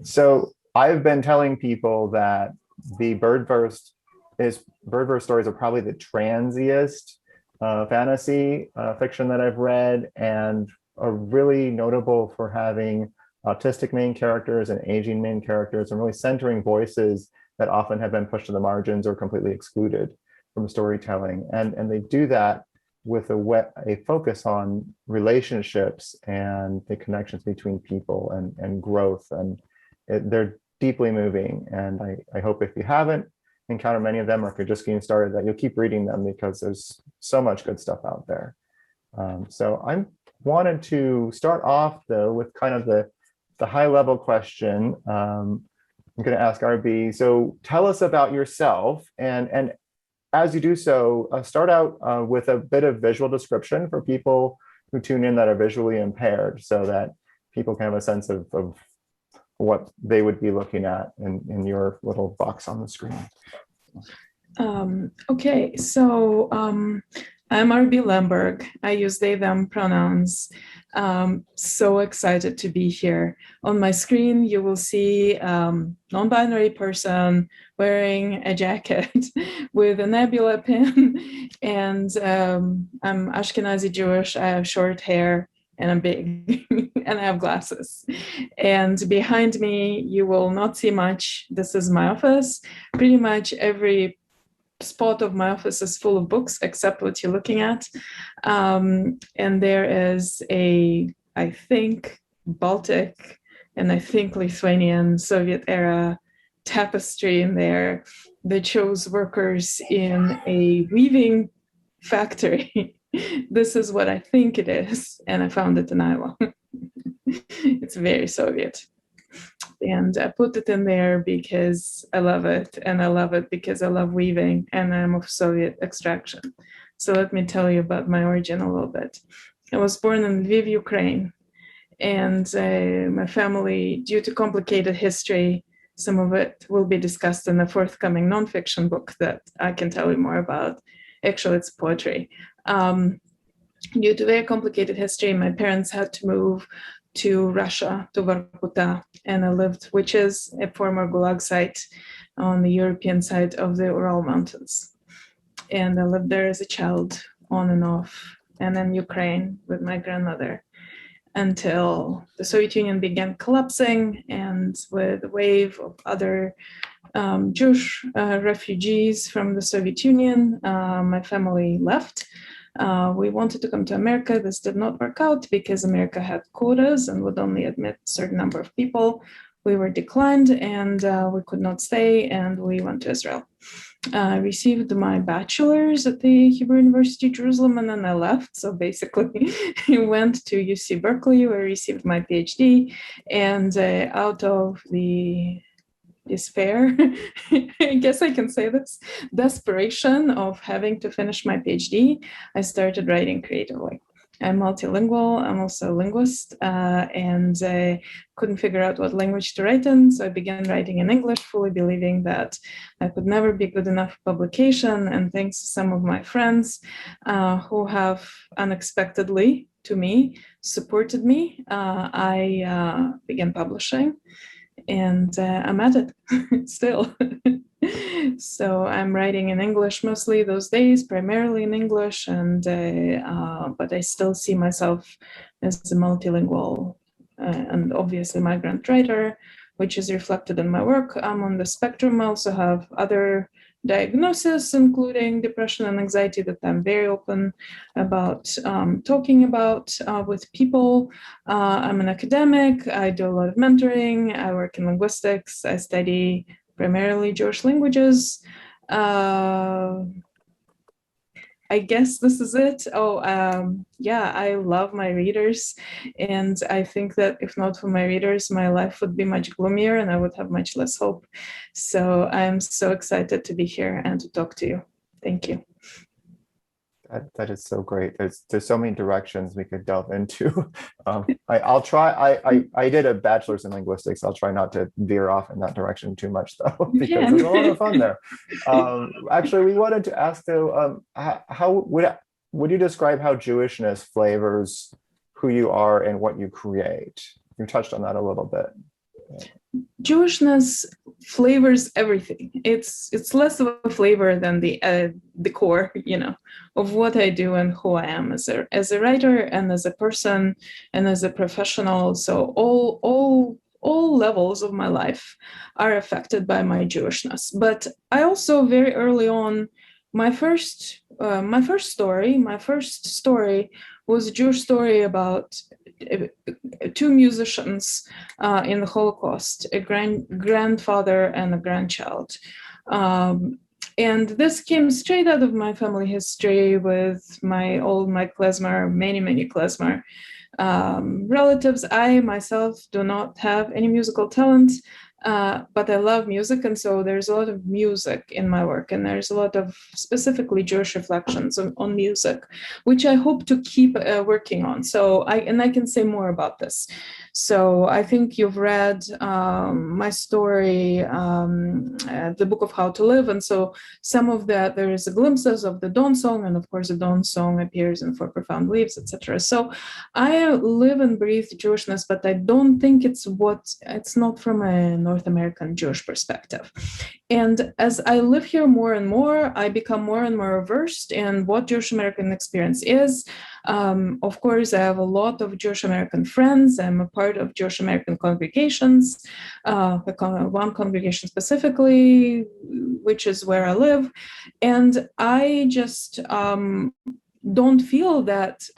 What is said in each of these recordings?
So I've been telling people that the Birdverse stories are probably the transiest fantasy fiction that I've read, and are really notable for having autistic main characters and aging main characters, and really centering voices that often have been pushed to the margins or completely excluded from storytelling. And they do that with a focus on relationships and the connections between people and growth. And they're deeply moving. And I hope if you haven't encountered many of them, or if you're just getting started, that you'll keep reading them, because there's so much good stuff out there. So I wanted to start off though with kind of the high level question. I'm going to ask RB. So tell us about yourself, and as you do so, start out with a bit of visual description for people who tune in that are visually impaired, so that people can have a sense of what they would be looking at in your little box on the screen. Okay, so I'm RB Lemberg. I use they, them pronouns. So excited to be here. On my screen, you will see non-binary person wearing a jacket with a nebula pin. And I'm Ashkenazi Jewish. I have short hair and I'm big and I have glasses. And behind me, you will not see much. This is my office. Pretty much every spot of my office is full of books, except what you're looking at. And there is I think, Baltic and I think Lithuanian Soviet era tapestry in there that shows workers in a weaving factory. This is what I think it is, and I found it in Iowa. It's very Soviet. And I put it in there because I love it, and I love it because I love weaving, and I'm of Soviet extraction. So let me tell you about my origin a little bit. I was born in Lviv, Ukraine, and my family, due to complicated history, some of it will be discussed in a forthcoming nonfiction book that I can tell you more about. Actually, it's poetry. Due to very complicated history, my parents had to move to Russia, to Vorkuta, and I lived, which is a former Gulag site on the European side of the Ural Mountains. And I lived there as a child, on and off, and in Ukraine with my grandmother, until the Soviet Union began collapsing, and with a wave of other Jewish refugees from the Soviet Union, my family left. We wanted to come to America. This did not work out because America had quotas and would only admit a certain number of people. We were declined, and we could not stay, and we went to Israel. I received my bachelor's at the Hebrew University, Jerusalem, and then I left. So basically, I went to UC Berkeley, where I received my PhD, and out of the despair, I guess I can say this, desperation of having to finish my PhD, I started writing creatively. I'm multilingual, I'm also a linguist, and I couldn't figure out what language to write in, so I began writing in English, fully believing that I could never be good enough for publication, and thanks to some of my friends who have unexpectedly, to me, supported me, I began publishing. And I'm at it still. So I'm writing in English mostly those days, primarily in English, and but I still see myself as a multilingual and obviously migrant writer, which is reflected in my work. I'm on the spectrum. I also have other diagnosis, including depression and anxiety, that I'm very open about talking about with people. I'm an academic. I do a lot of mentoring. I work in linguistics. I study primarily Jewish languages. I guess this is it. Yeah, I love my readers. And I think that if not for my readers, my life would be much gloomier and I would have much less hope. So I'm so excited to be here and to talk to you. Thank you. That is so great. There's so many directions we could delve into. I'll try. I did a bachelor's in linguistics. I'll try not to veer off in that direction too much, though, because there's a lot of fun there. Actually, we wanted to ask though, how would you describe how Jewishness flavors who you are and what you create? You touched on that a little bit. Jewishness flavors everything. It's less of a flavor than the core, of what I do and who I am as a writer and as a person and as a professional. So all levels of my life are affected by my Jewishness. But I also very early on, my first story was a Jewish story about two musicians in the Holocaust, a grandfather and a grandchild. And this came straight out of my family history with my klezmer, many klezmer relatives. I myself do not have any musical talent, but I love music, and so there's a lot of music in my work, and there's a lot of specifically Jewish reflections on music, which I hope to keep working on. So I can say more about this. So I think you've read my story, the book of How to Live, and so some of that, there is glimpses of the Dawn Song, and of course the Dawn Song appears in For Profound Leaves, etc. So I live and breathe Jewishness, but I don't think it's not from a North American Jewish perspective. And as I live here more and more, I become more and more versed in what Jewish American experience is. Of course, I have a lot of Jewish American friends. I'm a part of Jewish American congregations, one congregation specifically, which is where I live. And I just don't feel that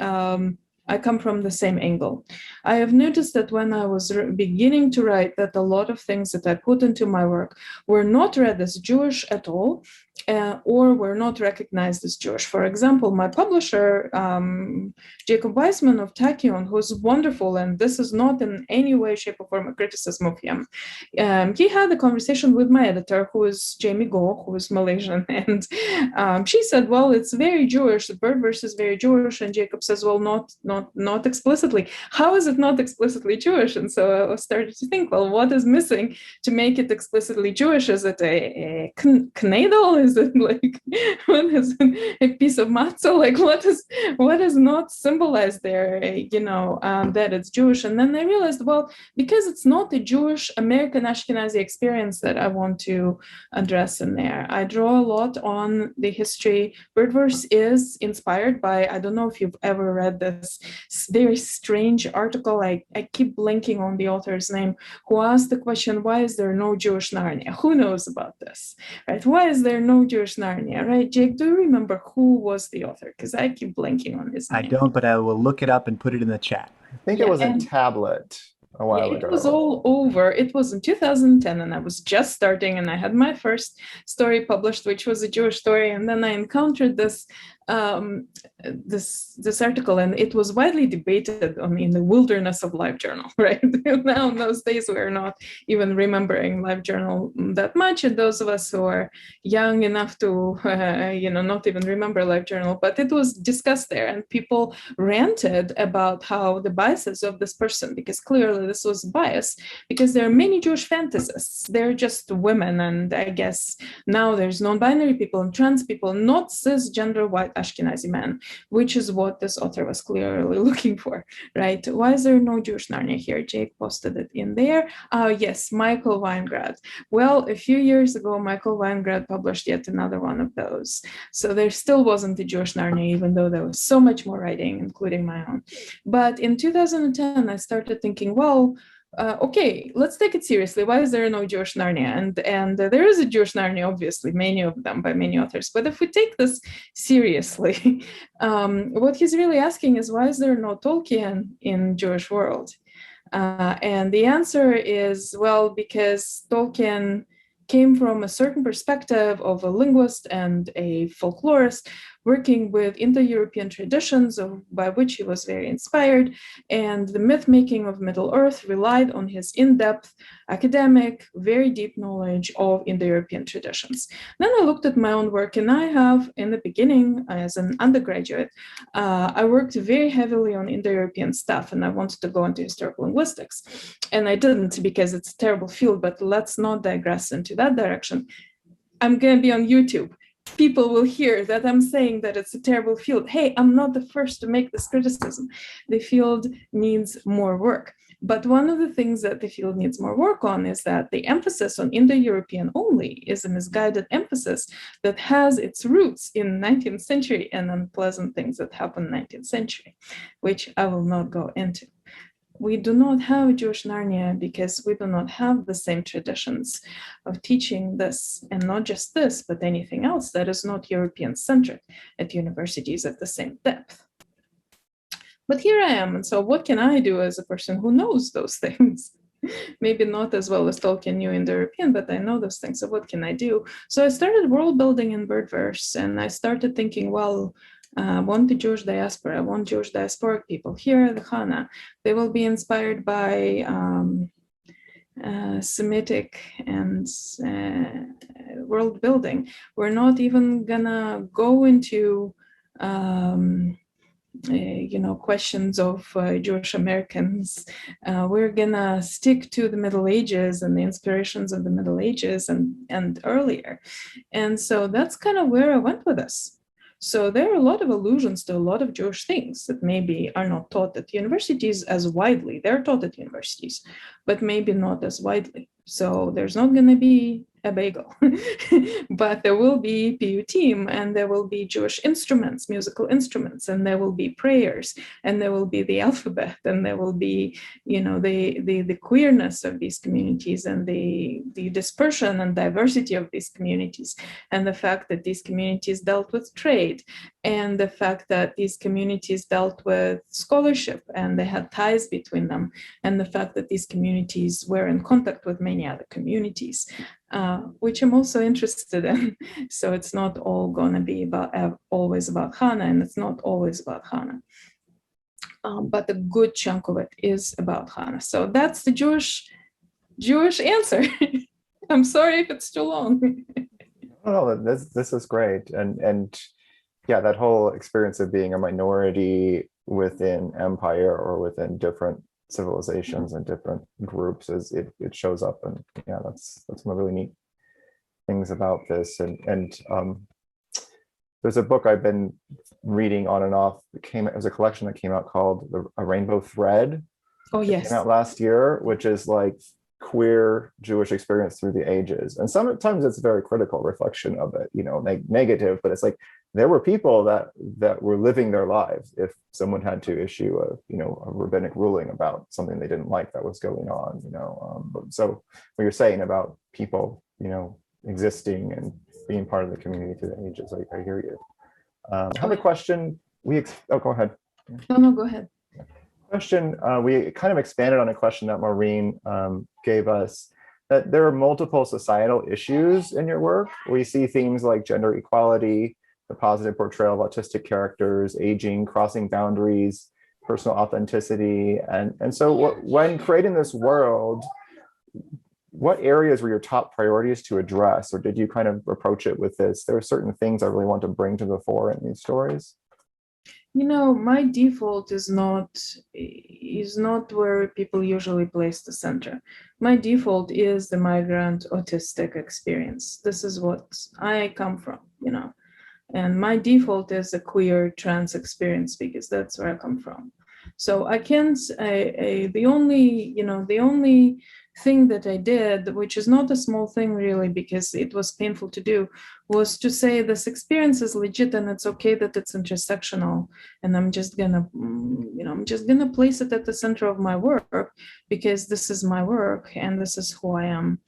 I come from the same angle. I have noticed that when I was beginning to write, that a lot of things that I put into my work were not read as Jewish at all, or were not recognized as Jewish. For example, my publisher, Jacob Weissman of Tachyon, who's wonderful, and this is not in any way, shape, or form a criticism of him. He had a conversation with my editor, who is Jamie Go, who is Malaysian, and she said, well, it's very Jewish, the Birdverse is very Jewish, and Jacob says, well, not explicitly. How is it not explicitly Jewish? And so I started to think, well, what is missing to make it explicitly Jewish? Is it a knedel? Is it like what is a piece of matzah? Like what is not symbolized there? That it's Jewish. And then I realized, well, because it's not a Jewish American Ashkenazi experience that I want to address in there. I draw a lot on the history. Birdverse is inspired by, I don't know if you've ever read this very strange article. I keep blanking on the author's name, who asked the question, why is there no Jewish Narnia? Who knows about this, right? Why is there no Jewish Narnia, right? Jake, do you remember who was the author? Because I keep blanking on his name. I don't, but I will look it up and put it in the chat. I think it was a tablet a while ago. It was all over. It was in 2010, and I was just starting, and I had my first story published, which was a Jewish story, and then I encountered this article, and it was widely debated in the wilderness of LiveJournal, right? Now in those days we are not even remembering LiveJournal that much, and those of us who are young enough to not even remember LiveJournal, but it was discussed there, and people ranted about how the biases of this person, because clearly this was bias, because there are many Jewish fantasists. They're just women, and I guess now there's non-binary people and trans people, not cisgender white Ashkenazi man, which is what this author was clearly looking for, right? Why is there no Jewish Narnia here? Jake posted it in there. Yes, Michael Weingrad. Well, a few years ago, Michael Weingrad published yet another one of those. So there still wasn't a Jewish Narnia, even though there was so much more writing, including my own. But in 2010, I started thinking, well, okay, let's take it seriously. Why is there no Jewish Narnia? And there is a Jewish Narnia, obviously, many of them by many authors. But if we take this seriously, what he's really asking is, why is there no Tolkien in Jewish world? And the answer is, well, because Tolkien came from a certain perspective of a linguist and a folklorist, working with Indo-European traditions by which he was very inspired, and the myth-making of Middle-earth relied on his in-depth, academic, very deep knowledge of Indo-European traditions. Then I looked at my own work, and I have, in the beginning, as an undergraduate, I worked very heavily on Indo-European stuff, and I wanted to go into historical linguistics. And I didn't, because it's a terrible field, but let's not digress into that direction. I'm going to be on YouTube. people will hear that I'm saying that it's a terrible field. Hey, I'm not the first to make this criticism. The field needs more work. But one of the things that the field needs more work on is that the emphasis on Indo-European only is a misguided emphasis that has its roots in 19th century and unpleasant things that happened in 19th century, which I will not go into. We do not have Jewish Narnia because we do not have the same traditions of teaching this, and not just this, but anything else that is not European-centric at universities at the same depth. But here I am, and so what can I do as a person who knows those things? Maybe not as well as Tolkien knew Indo-European, but I know those things, so what can I do? So I started world building in Birdverse, and I started thinking, well, I want the Jewish diaspora, I want Jewish diasporic people. Here, the Chana, they will be inspired by Semitic and world building. We're not even gonna go into questions of Jewish Americans. We're gonna stick to the Middle Ages and the inspirations of the Middle Ages and earlier. And so that's kind of where I went with this. So there are a lot of allusions to a lot of Jewish things that maybe are not taught at universities as widely. They're taught at universities, but maybe not as widely. So there's not going to be a bagel, but there will be PU team, and there will be Jewish instruments, musical instruments, and there will be prayers, and there will be the alphabet, and there will be, the queerness of these communities, and the dispersion and diversity of these communities, and the fact that these communities dealt with trade, and the fact that these communities dealt with scholarship, and they had ties between them, and the fact that these communities were in contact with many other communities. Which I'm also interested in. So it's not all going to be always about Chana, and it's not always about Chana. But a good chunk of it is about Chana. So that's the Jewish answer. I'm sorry if it's too long. Oh, this is great, and yeah, that whole experience of being a minority within empire or within different civilizations and different groups it shows up, and yeah, that's one of the really neat things about this. And there's a book I've been reading on and off. It was a collection that came out called A Rainbow Thread. Oh yes, came out last year, which is like queer Jewish experience through the ages, and sometimes it's a very critical reflection of it, negative, but it's like there were people that were living their lives if someone had to issue a rabbinic ruling about something they didn't like that was going on, so what you're saying about people existing and being part of the community through the ages, I hear you. I have a question. Go ahead. No, go ahead. Question, we kind of expanded on a question that Maureen gave us, that there are multiple societal issues in your work. We see themes like gender equality, the positive portrayal of autistic characters, aging, crossing boundaries, personal authenticity. And so when creating this world, what areas were your top priorities to address, or did you kind of approach it with this? There are certain things I really want to bring to the fore in these stories. My default is not where people usually place the center. My default is the migrant autistic experience. This is what I come from, and my default is a queer trans experience because that's where I come from. So I can't, the only thing that I did, which is not a small thing really, because it was painful to do, was to say this experience is legit and it's okay that it's intersectional, and I'm just gonna place it at the center of my work because this is my work and this is who I am.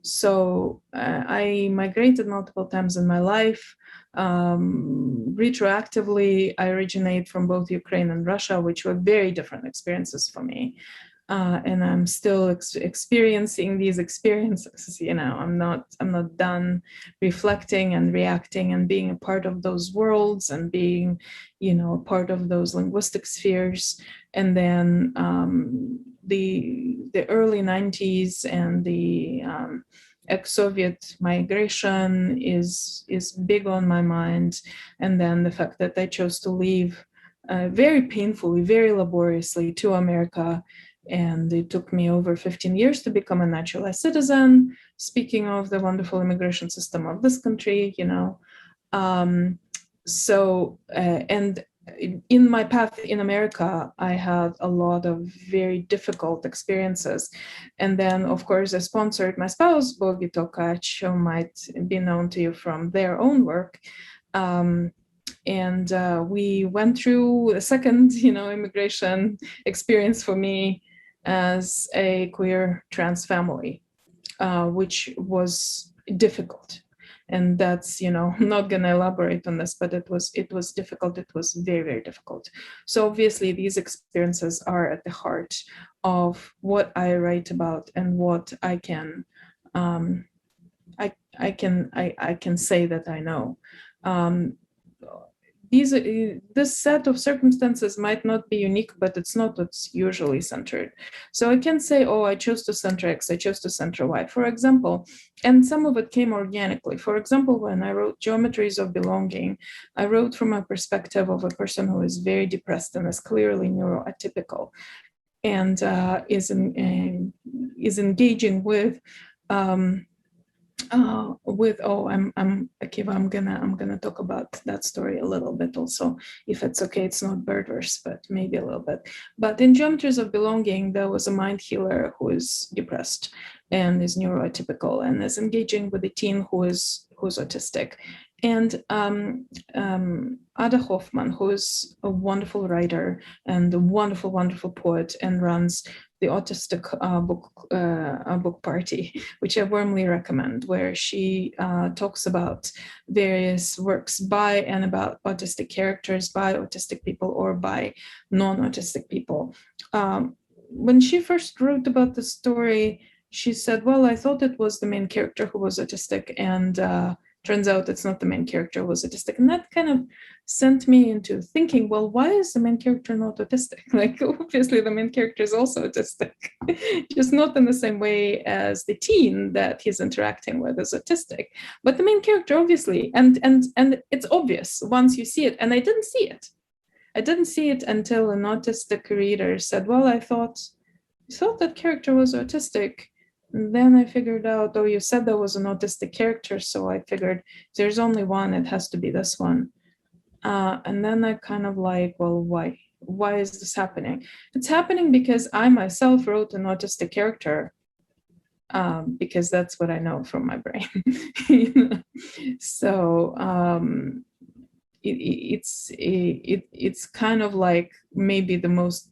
So I migrated multiple times in my life. Retroactively, I originate from both Ukraine and Russia, which were very different experiences for me. And I'm still experiencing these experiences. I'm not done reflecting and reacting and being a part of those worlds and being, a part of those linguistic spheres. And then the early 90s and the ex-Soviet migration is big on my mind. And then the fact that I chose to leave very painfully, very laboriously to America and it took me over 15 years to become a naturalized citizen. Speaking of the wonderful immigration system of this country, you know. And in my path in America, I had a lot of very difficult experiences. And then, of course, I sponsored my spouse, Bogi Tokac, who might be known to you from their own work. We went through a second, you know, immigration experience for me as a queer trans family, which was difficult. And that's, you know, I'm not going to elaborate on this, but it was difficult. It was very, very difficult. So obviously these experiences are at the heart of what I write about and what I can I can say that I know. This set of circumstances might not be unique, but it's not what's usually centered. So I can say, oh, I chose to center X, I chose to center Y, for example, and some of it came organically. For example, when I wrote Geometries of Belonging, I wrote from a perspective of a person who is very depressed and is clearly neuroatypical, and is engaging with Akiva, I'm gonna talk about that story a little bit also, if it's okay. It's not Birdverse, but maybe a little bit. But in Geometries of Belonging, there was a mind healer who is depressed and is neuroatypical and is engaging with a teen who's autistic. And Ada Hoffman, who is a wonderful writer and a wonderful, wonderful poet, and runs the autistic book party, which I warmly recommend, where she talks about various works by and about autistic characters, by autistic people or by non-autistic people. When she first wrote about the story, she said, well, I thought it was the main character who was autistic, and turns out it's not the main character who was autistic. And that kind of sent me into thinking, well, why is the main character not autistic? Like, obviously the main character is also autistic, just not in the same way as the teen that he's interacting with is autistic. But the main character, obviously, and it's obvious once you see it. And I didn't see it. I didn't see it until an autistic reader said, well, I thought that character was autistic. And then I figured out, oh, you said there was an autistic character, so I figured there's only one, it has to be this one. And then I kind of like, well, why? Why is this happening? It's happening because I myself wrote an autistic character, because that's what I know from my brain. You know? So it's kind of like maybe the most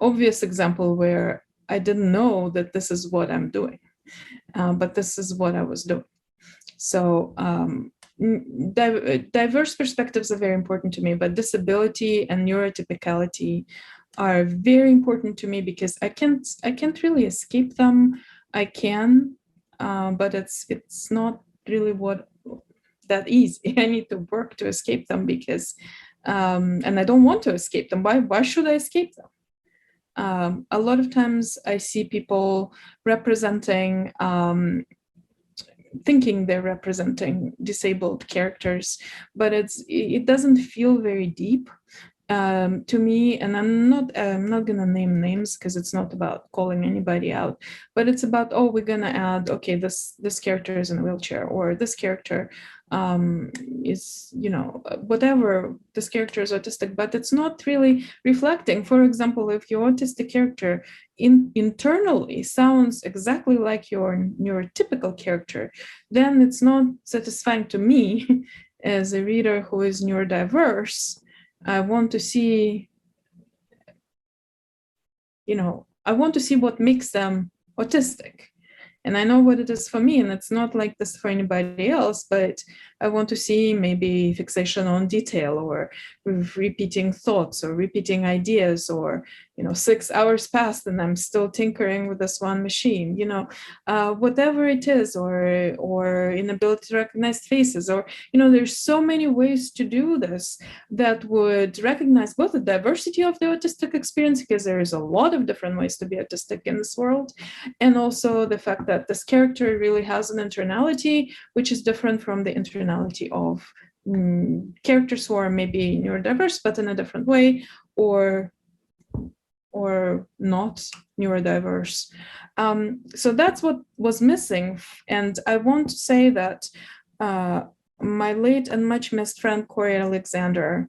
obvious example where I didn't know that this is what I'm doing, but this is what I was doing. So diverse perspectives are very important to me, but disability and neurotypicality are very important to me because I can't really escape them. I can, but it's not really that easy. I need to work to escape them because, and I don't want to escape them. Why should I escape them? A lot of times I see people representing, thinking they're representing disabled characters, but it doesn't feel very deep to me. And I'm not gonna name names because it's not about calling anybody out, but it's about, oh, we're gonna add, okay, this character is in a wheelchair, or this character is, you know, whatever, this character is autistic, but it's not really reflecting. For example, if your autistic character internally sounds exactly like your neurotypical character, then it's not satisfying to me as a reader who is neurodiverse. I want to see, you know, I want to see what makes them autistic. And I know what it is for me, and it's not like this for anybody else, but I want to see maybe fixation on detail, or repeating thoughts, or repeating ideas, or, you know, 6 hours passed and I'm still tinkering with this one machine, you know, whatever it is, or inability to recognize faces, or, you know, there's so many ways to do this that would recognize both the diversity of the autistic experience, because there is a lot of different ways to be autistic in this world, and also the fact that this character really has an internality, which is different from the internality of characters who are maybe neurodiverse, but in a different way, or or not neurodiverse. So that's what was missing. And I want to say that my late and much missed friend Corey Alexander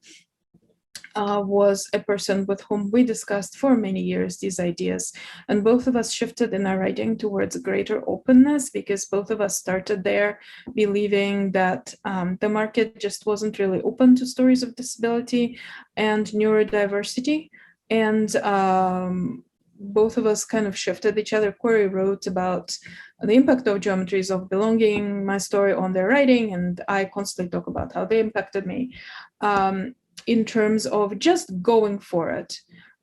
was a person with whom we discussed for many years these ideas. And both of us shifted in our writing towards greater openness, because both of us started there believing that the market just wasn't really open to stories of disability and neurodiversity. And both of us kind of shifted each other. Corey wrote about the impact of geometries of belonging, my story on their writing, and I constantly talk about how they impacted me. In terms of just going for it,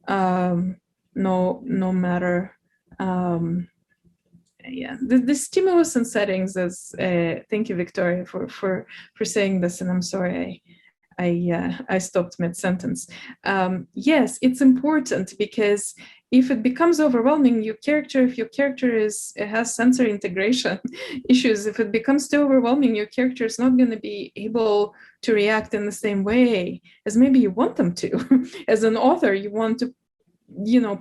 no matter, yeah, the stimulus and settings is. Thank you, Victoria, for saying this, and I'm sorry I stopped mid-sentence. Yes, it's important, because if it becomes overwhelming, if your character has sensory integration issues, if it becomes too overwhelming, your character is not going to be able to react in the same way as maybe you want them to. As an author, you want to,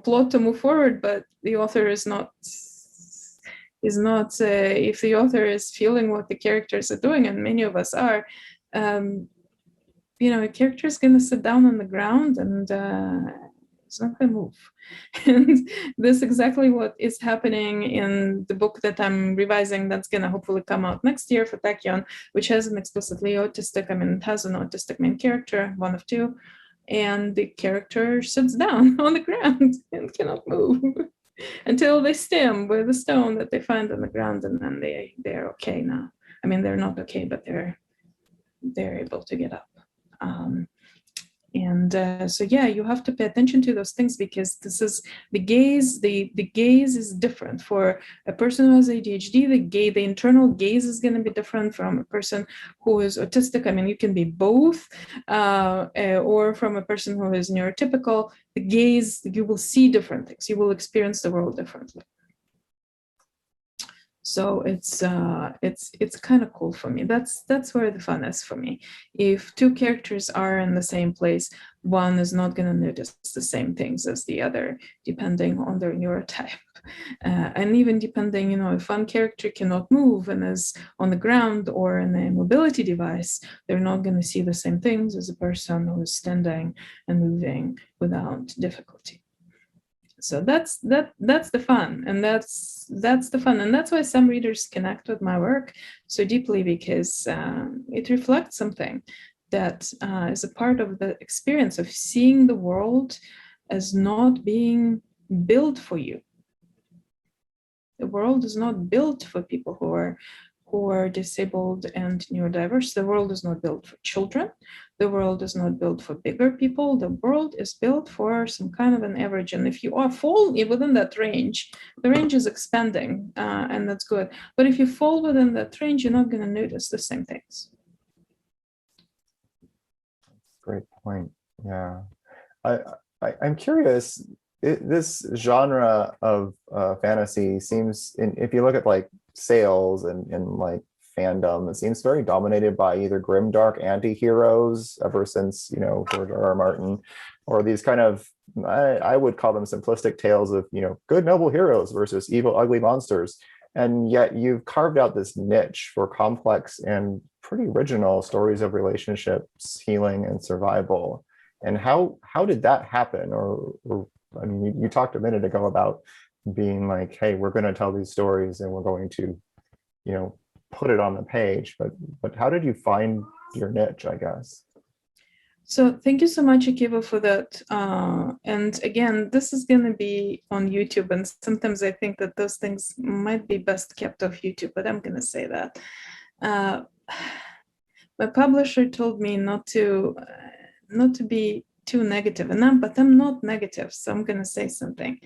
plot to move forward, but the author is not. If the author is feeling what the characters are doing, and many of us are. A character is going to sit down on the ground and it's not going to move. And this is exactly what is happening in the book that I'm revising, that's going to hopefully come out next year for Tachyon, which has an explicitly autistic, it has an autistic main character, one of two, and the character sits down on the ground and cannot move until they stem with a stone that they find on the ground, and then they're okay now. They're not okay, but they're able to get up. So yeah, you have to pay attention to those things, because this is the gaze. The gaze is different for a person who has ADHD. The internal gaze is going to be different from a person who is autistic. You can be both, or from a person who is neurotypical. The gaze, you will see different things. You will experience the world differently. So it's kind of cool for me. That's where the fun is for me. If two characters are in the same place, one is not going to notice the same things as the other, depending on their neurotype. And even depending, if one character cannot move and is on the ground or in a mobility device, they're not going to see the same things as a person who is standing and moving without difficulty. So that's the fun, and that's the fun, and that's why some readers connect with my work so deeply, because it reflects something that is a part of the experience of seeing the world as not being built for you. The world is not built for people who are disabled and neurodiverse. The world is not built for children. The world is not built for bigger people. The world is built for some kind of an average. And if you fall within that range, the range is expanding, and that's good. But if you fall within that range, you're not going to notice the same things. Great point. Yeah. I'm curious, this genre of fantasy seems, if you look at like sales and like fandom, it seems very dominated by either grimdark anti-heroes ever since, George R.R. Martin, or these kind of, I would call them simplistic tales of, good noble heroes versus evil ugly monsters. And yet you've carved out this niche for complex and pretty original stories of relationships, healing, and survival. And how did that happen? Or you talked a minute ago about being like, hey, we're going to tell these stories and we're going to, put it on the page. But how did you find your niche, I guess? So thank you so much, Akiva, for that. And again, this is going to be on YouTube, and sometimes I think that those things might be best kept off YouTube, but I'm going to say that. My publisher told me not to be too negative, but I'm not negative, so I'm going to say something.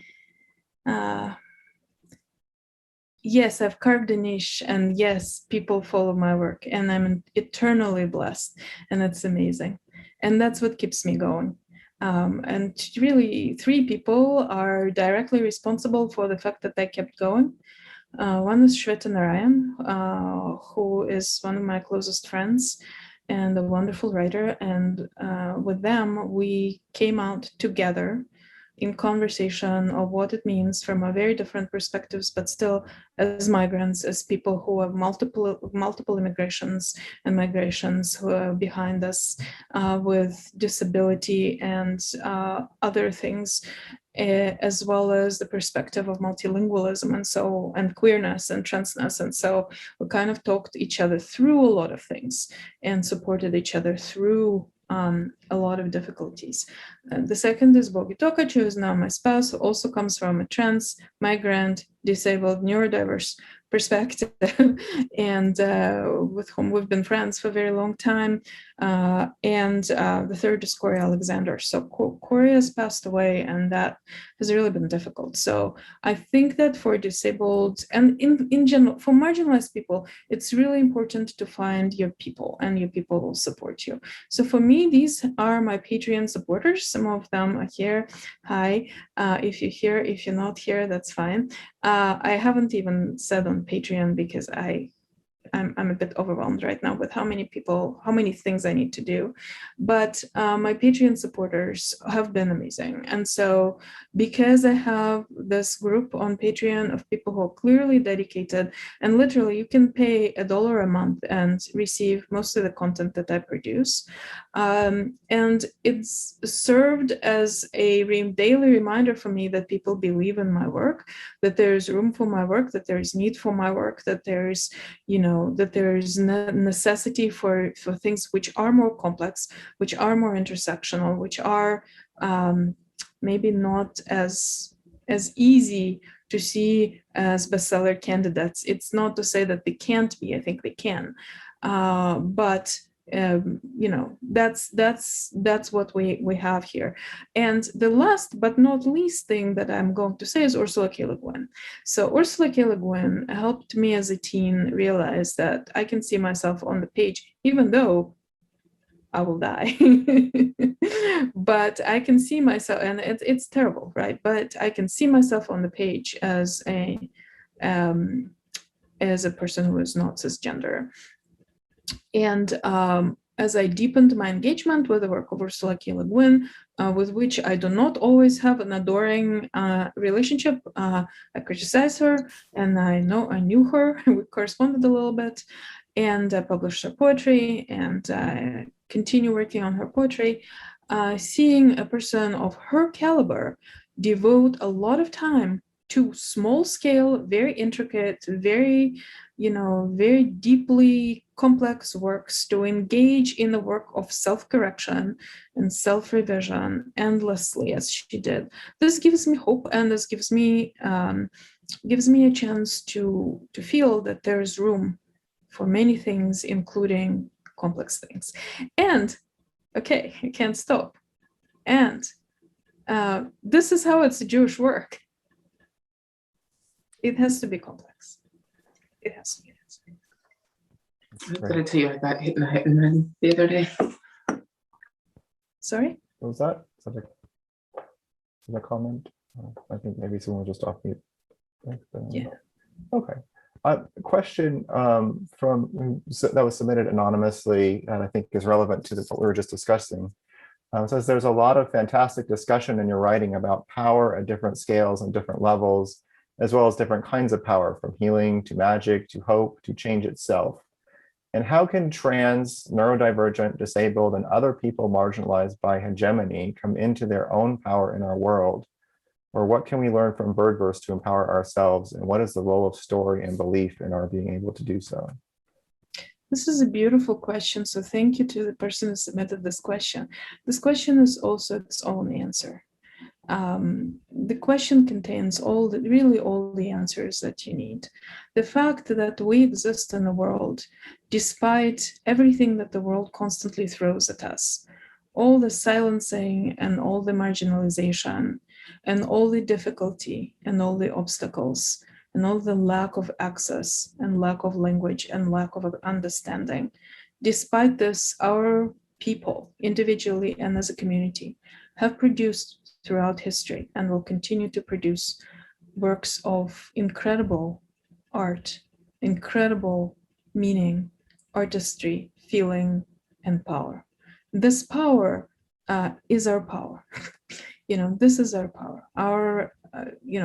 Yes, I've carved a niche, and yes, people follow my work, and I'm eternally blessed, and it's amazing. And that's what keeps me going. And really, 3 people are directly responsible for the fact that I kept going. One is Shweta Narayan, who is one of my closest friends and a wonderful writer. And with them, we came out together in conversation of what it means from a very different perspectives, but still as migrants, as people who have multiple immigrations and migrations who are behind us, with disability and other things, as well as the perspective of multilingualism and queerness and transness. And so we kind of talked each other through a lot of things and supported each other through a lot of difficulties. The second is Bogi Tokac, who is now my spouse, who also comes from a trans, migrant, disabled, neurodiverse perspective, and with whom we've been friends for a very long time. And the third is Corey Alexander. So Corey has passed away, and that has really been difficult. So I think that for disabled and in general, for marginalized people, it's really important to find your people, and your people will support you. So for me, these are my Patreon supporters. Some of them are here. Hi, if you're here, if you're not here, that's fine. I haven't even said on Patreon because I'm a bit overwhelmed right now with how many things I need to do. But my Patreon supporters have been amazing. And so because I have this group on Patreon of people who are clearly dedicated, and literally you can pay $1 a month and receive most of the content that I produce. And it's served as a daily reminder for me that people believe in my work, that there's room for my work, that there's need for my work, that there's, that there is necessity for things which are more complex, which are more intersectional, which are maybe not as easy to see as bestseller candidates. It's not to say that they can't be. I think they can, but that's what we have here. And the last but not least thing that I'm going to say is Ursula K. Le Guin. So Ursula K. Le Guin helped me as a teen realize that I can see myself on the page, even though I will die. But I can see myself, and it's terrible, right? But I can see myself on the page as a person who is not cisgender. And as I deepened my engagement with the work of Ursula K. Le Guin, with which I do not always have an adoring relationship, I criticize her, and I knew her, we corresponded a little bit, and I published her poetry, and I continue working on her poetry. Seeing a person of her caliber devote a lot of time to small scale, very intricate, very deeply complex works, to engage in the work of self-correction and self-revision endlessly as she did. This gives me hope, and this gives me a chance to feel that there is room for many things, including complex things. And okay, I can't stop. And this is how it's a Jewish work. It has to be complex. It has to be. Did I tell you I got hit in the head and run the other day? Sorry? What was that? Is that a comment? I think maybe someone was just off mute. Yeah. Okay. Question that was submitted anonymously, and I think is relevant to what we were just discussing. Says there's a lot of fantastic discussion in your writing about power at different scales and different levels, as well as different kinds of power, from healing to magic to hope to change itself. And how can trans, neurodivergent, disabled, and other people marginalized by hegemony come into their own power in our world? Or what can we learn from Birdverse to empower ourselves? And what is the role of story and belief in our being able to do so? This is a beautiful question. So thank you to the person who submitted this question. This question is also its own answer. The question contains all the answers that you need. The fact that we exist in the world, despite everything that the world constantly throws at us, all the silencing and all the marginalization and all the difficulty and all the obstacles and all the lack of access and lack of language and lack of understanding. Despite this, our people, individually and as a community, have produced throughout history and will continue to produce works of incredible art, incredible meaning, artistry, feeling, and power. This power is our power. This is our power.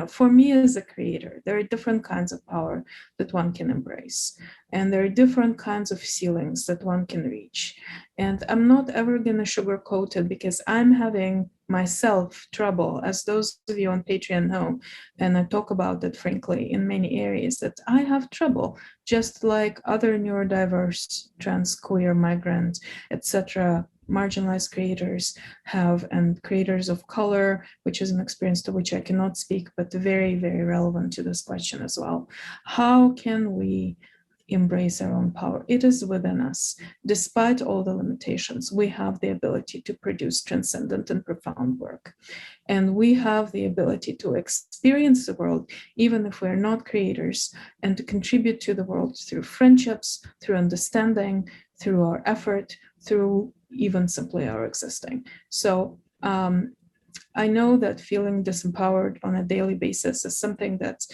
For me as a creator, there are different kinds of power that one can embrace. And there are different kinds of ceilings that one can reach. And I'm not ever going to sugarcoat it, because I'm having myself trouble, as those of you on Patreon know, and I talk about it frankly in many areas, that I have trouble, just like other neurodiverse, trans, queer, migrant, etc., marginalized creators have, and creators of color, which is an experience to which I cannot speak, but very, very relevant to this question as well. How can we embrace our own power? It is within us. Despite all the limitations, we have the ability to produce transcendent and profound work. And we have the ability to experience the world, even if we're not creators, and to contribute to the world through friendships, through understanding, through our effort, through even simply our existing. So I know that feeling disempowered on a daily basis is something that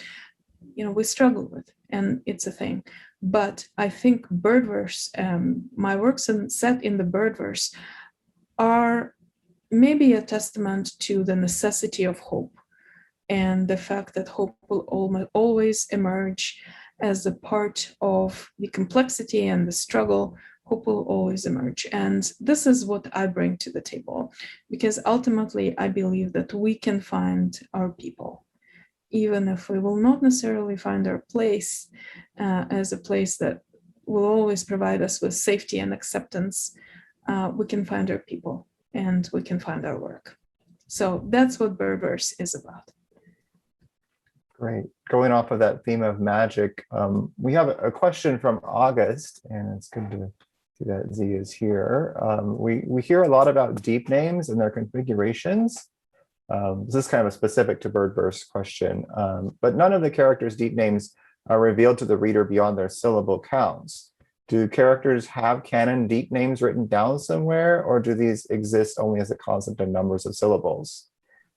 we struggle with, and it's a thing. But I think Birdverse, my works set in the Birdverse, are maybe a testament to the necessity of hope, and the fact that hope will always emerge as a part of the complexity and the struggle. Hope will always emerge. And this is what I bring to the table, because ultimately I believe that we can find our people, even if we will not necessarily find our place as a place that will always provide us with safety and acceptance. We can find our people, and we can find our work. So that's what Birdverse is about. Great. Going off of that theme of magic, we have a question from August, and it's good to see that Z is here. We hear a lot about deep names and their configurations. This is kind of a specific to Birdverse question, but none of the characters' deep names are revealed to the reader beyond their syllable counts. Do characters have canon deep names written down somewhere, or do these exist only as a concept of numbers of syllables?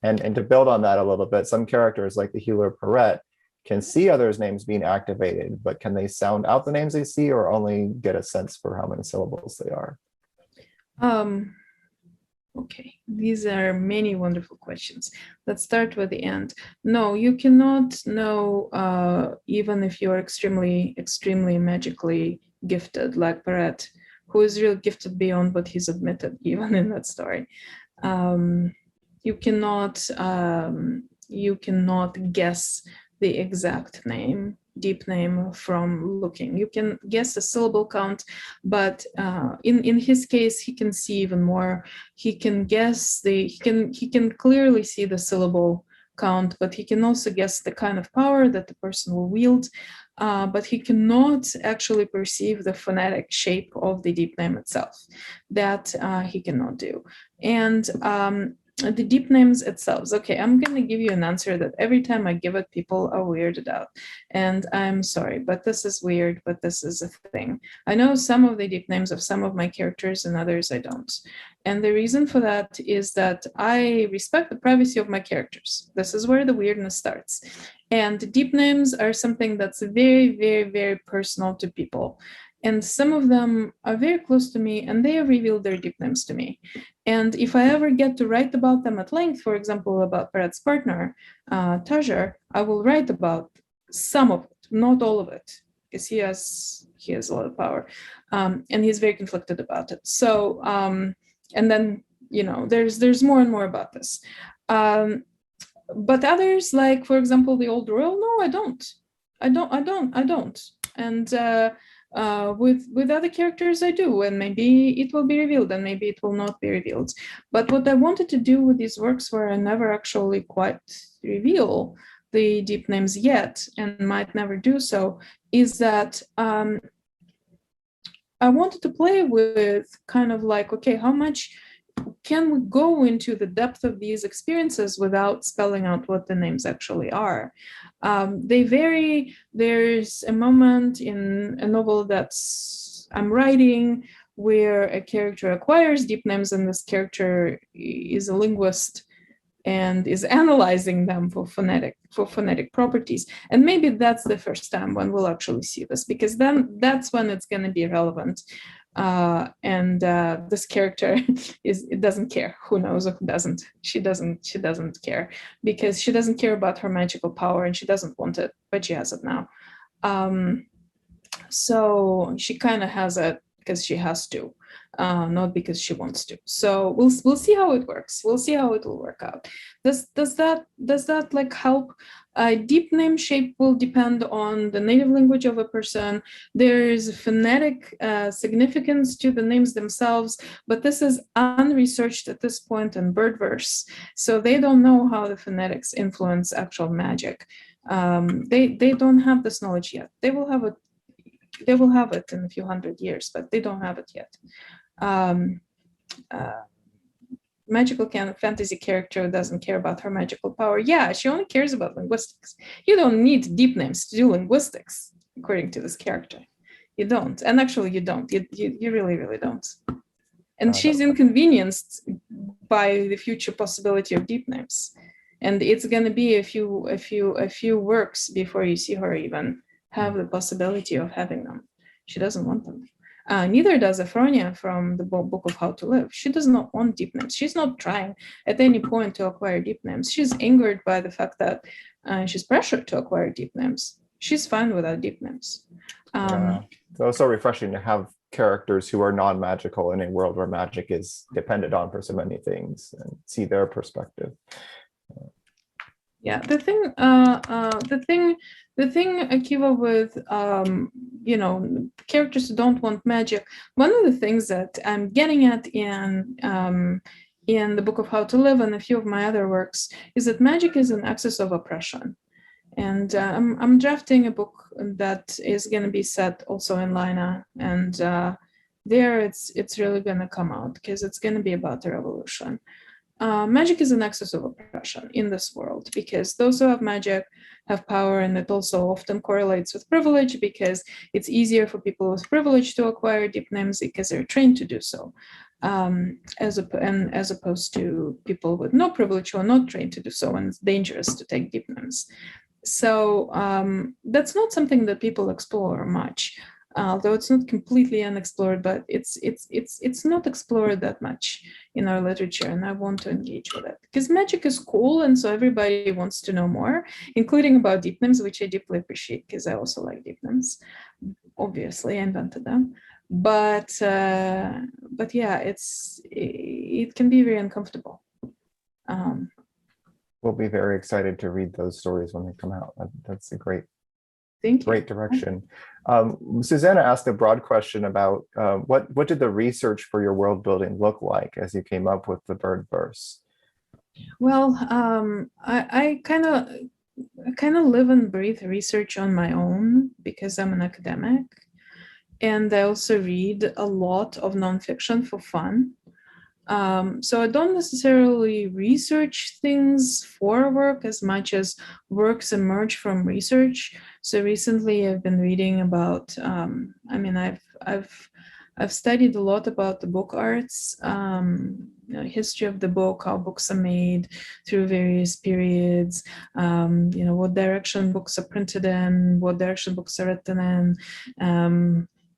And to build on that a little bit, some characters like the healer Perrette can see others' names being activated, but can they sound out the names they see, or only get a sense for how many syllables they are? Okay, these are many wonderful questions. Let's start with the end. No, you cannot know, even if you're extremely, extremely magically gifted, like Perrette, who is really gifted beyond what he's admitted, even in that story. You cannot guess the exact name, deep name, from looking. You can guess a syllable count, but in his case, he can see even more. He can guess he can clearly see the syllable count, but he can also guess the kind of power that the person will wield. But he cannot actually perceive the phonetic shape of the deep name itself. That he cannot do. And the deep names itself. Okay, I'm going to give you an answer that every time I give it, people are weirded out. And I'm sorry, but this is weird, but this is a thing. I know some of the deep names of some of my characters and others I don't. And the reason for that is that I respect the privacy of my characters. This is where the weirdness starts. And deep names are something that's very, very, very personal to people. And some of them are very close to me, and they have revealed their deep names to me. And if I ever get to write about them at length, for example, about Perrette's partner, Tajer, I will write about some of it, not all of it, because he has a lot of power, and he's very conflicted about it. So, and then, there's more and more about this. But others, like, for example, the old royal, no, I don't. And with other characters I do, and maybe it will be revealed and maybe it will not be revealed. But what I wanted to do with these works, where I never actually quite reveal the deep names yet, and might never do so, is that I wanted to play with kind of like, okay, how much can we go into the depth of these experiences without spelling out what the names actually are? They vary. There's a moment in a novel that's I'm writing where a character acquires deep names, and this character is a linguist and is analyzing them for phonetic properties. And maybe that's the first time when we'll actually see this, because then that's when it's going to be relevant. And this character it doesn't care who knows or who doesn't. She doesn't care because she doesn't care about her magical power and she doesn't want it, but she has it now. So she kind of has it because she has to, not because she wants to. So we'll see how it works. We'll see how it will work out. Does that like help? Deep name shape will depend on the native language of a person. There is phonetic significance to the names themselves, but this is unresearched at this point in Birdverse. So they don't know how the phonetics influence actual magic. They don't have this knowledge yet. They will have it in a few hundred years, but they don't have it yet. Magical fantasy character doesn't care about her magical power. Yeah, she only cares about linguistics. You don't need deep names to do linguistics, according to this character. You don't. And actually, you don't. You really, really don't. And she's inconvenienced by the future possibility of deep names. And it's going to be a few works before you see her even have the possibility of having them. She doesn't want them. Neither does Ephronia from the book of How to Live. She does not want deep names. She's not trying at any point to acquire deep names. She's angered by the fact that she's pressured to acquire deep names. She's fine without deep names. It's also refreshing to have characters who are non-magical in a world where magic is dependent on for so many things and see their perspective. Yeah, the thing, Akiva, with characters who don't want magic. One of the things that I'm getting at in the book of How to Live and a few of my other works is that magic is an axis of oppression, and I'm drafting a book that is going to be set also in Lina, and there it's really going to come out because it's going to be about the revolution. Magic is an axis of oppression in this world because those who have magic have power, and it also often correlates with privilege because it's easier for people with privilege to acquire deep names because they're trained to do so, as opposed to people with no privilege who are not trained to do so, and it's dangerous to take deep names. So that's not something that people explore much. Although it's not completely unexplored, but it's not explored that much in our literature, and I want to engage with it because magic is cool, and so everybody wants to know more, including about deep names, which I deeply appreciate because I also like deep names. Obviously, I invented them, but yeah, it can be very uncomfortable. We'll be very excited to read those stories when they come out. That's a great direction. Susanna asked a broad question about what did the research for your world building look like as you came up with the Birdverse? Well, I kind of live and breathe research on my own because I'm an academic, and I also read a lot of nonfiction for fun. So I don't necessarily research things for work as much as works emerge from research. So recently I've been reading about, I've studied a lot about the book arts, history of the book, how books are made through various periods, what direction books are printed in, what direction books are written in,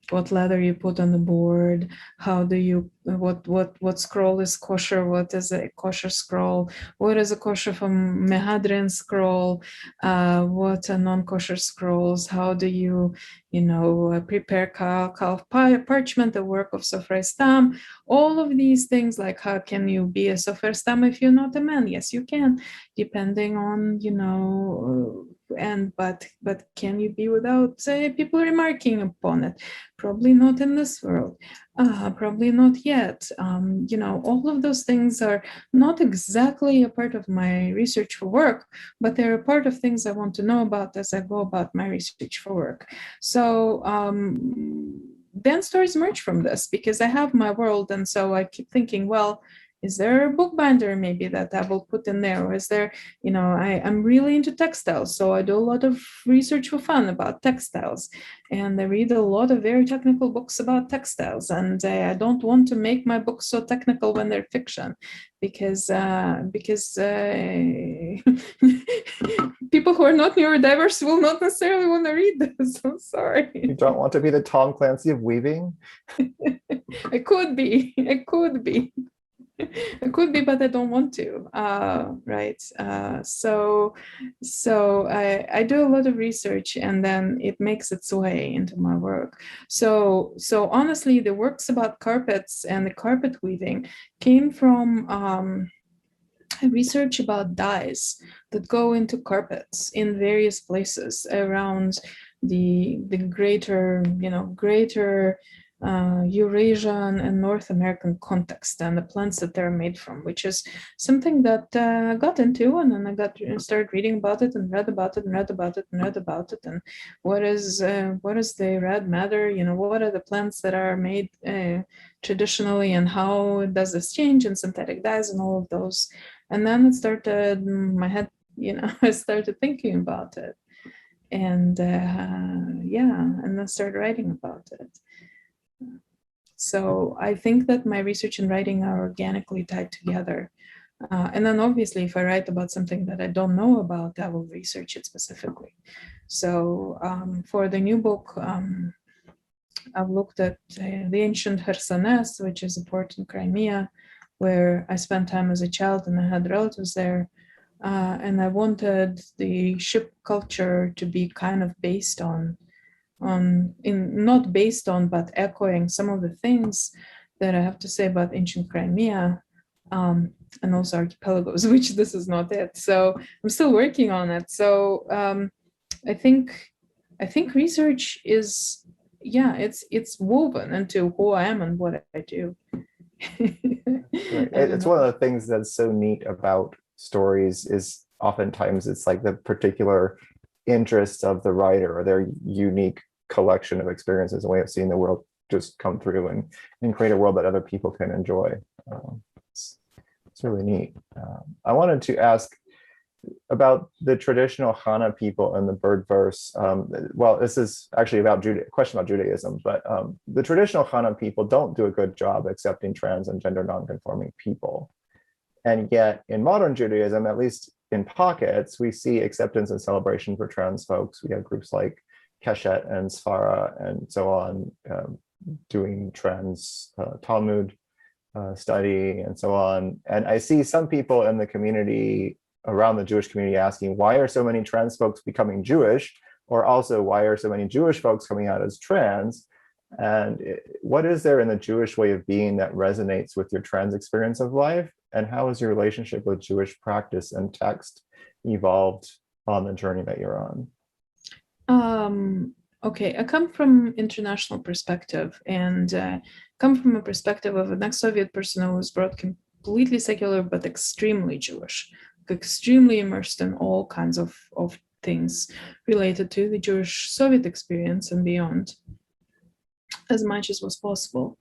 what letter you put on the board, how do you, what scroll is kosher, what is a kosher scroll, what is a kosher from Mehadrin scroll, what are non-kosher scrolls, how do you, prepare kal parchment, the work of Sofer Stam, all of these things, like how can you be a Sofer Stam if you're not a man? Yes, you can, depending on, but can you be without people remarking upon it? Probably not in this world. Probably not yet. All of those things are not exactly a part of my research for work, but they're a part of things I want to know about as I go about my research for work. So then stories emerge from this because I have my world, and so I keep thinking, well, is there a bookbinder maybe that I will put in there? Or is there, I'm really into textiles. So I do a lot of research for fun about textiles. And I read a lot of very technical books about textiles. And I don't want to make my books so technical when they're fiction, because people who are not neurodiverse will not necessarily want to read this. I'm sorry. You don't want to be the Tom Clancy of weaving? It could be. It could be. It could be, but I don't want to. Right. So I do a lot of research, and then it makes its way into my work. So honestly, the works about carpets and the carpet weaving came from research about dyes that go into carpets in various places around the greater Eurasian and North American context, and the plants that they're made from, which is something that I got into, and then I started reading about it and read about it and read about it and read about it, and what is the red matter? What are the plants that are made traditionally, and how does this change in synthetic dyes and all of those. And then it started my head, I started thinking about it, and and then started writing about it. So I think that my research and writing are organically tied together. And then obviously, if I write about something that I don't know about, I will research it specifically. So for the new book, I've looked at the ancient Khersones, which is a port in Crimea, where I spent time as a child and I had relatives there. And I wanted the ship culture to be kind of based on not based on, but echoing some of the things that I have to say about ancient Crimea, and also archipelagos, which this is not it. So I'm still working on it. So I think research is, it's woven into who I am and what I do. Right. It's one of the things that's so neat about stories is oftentimes it's like the particular interests of the writer or their unique collection of experiences, a way of seeing the world just come through and create a world that other people can enjoy. It's really neat. I wanted to ask about the traditional Hana people and the Birdverse. Well, this is actually about a question about Judaism, but the traditional Hana people don't do a good job accepting trans and gender nonconforming people. And yet in modern Judaism, at least in pockets, we see acceptance and celebration for trans folks. We have groups like Keshet and Sfara and so on, doing trans Talmud study and so on. And I see some people in the community, around the Jewish community, asking, why are so many trans folks becoming Jewish? Or also, why are so many Jewish folks coming out as trans? And what is there in the Jewish way of being that resonates with your trans experience of life? And how has your relationship with Jewish practice and text evolved on the journey that you're on? Okay, I come from international perspective, and come from a perspective of an ex-Soviet person who was brought completely secular but extremely Jewish, extremely immersed in all kinds of things related to the Jewish Soviet experience and beyond, as much as was possible.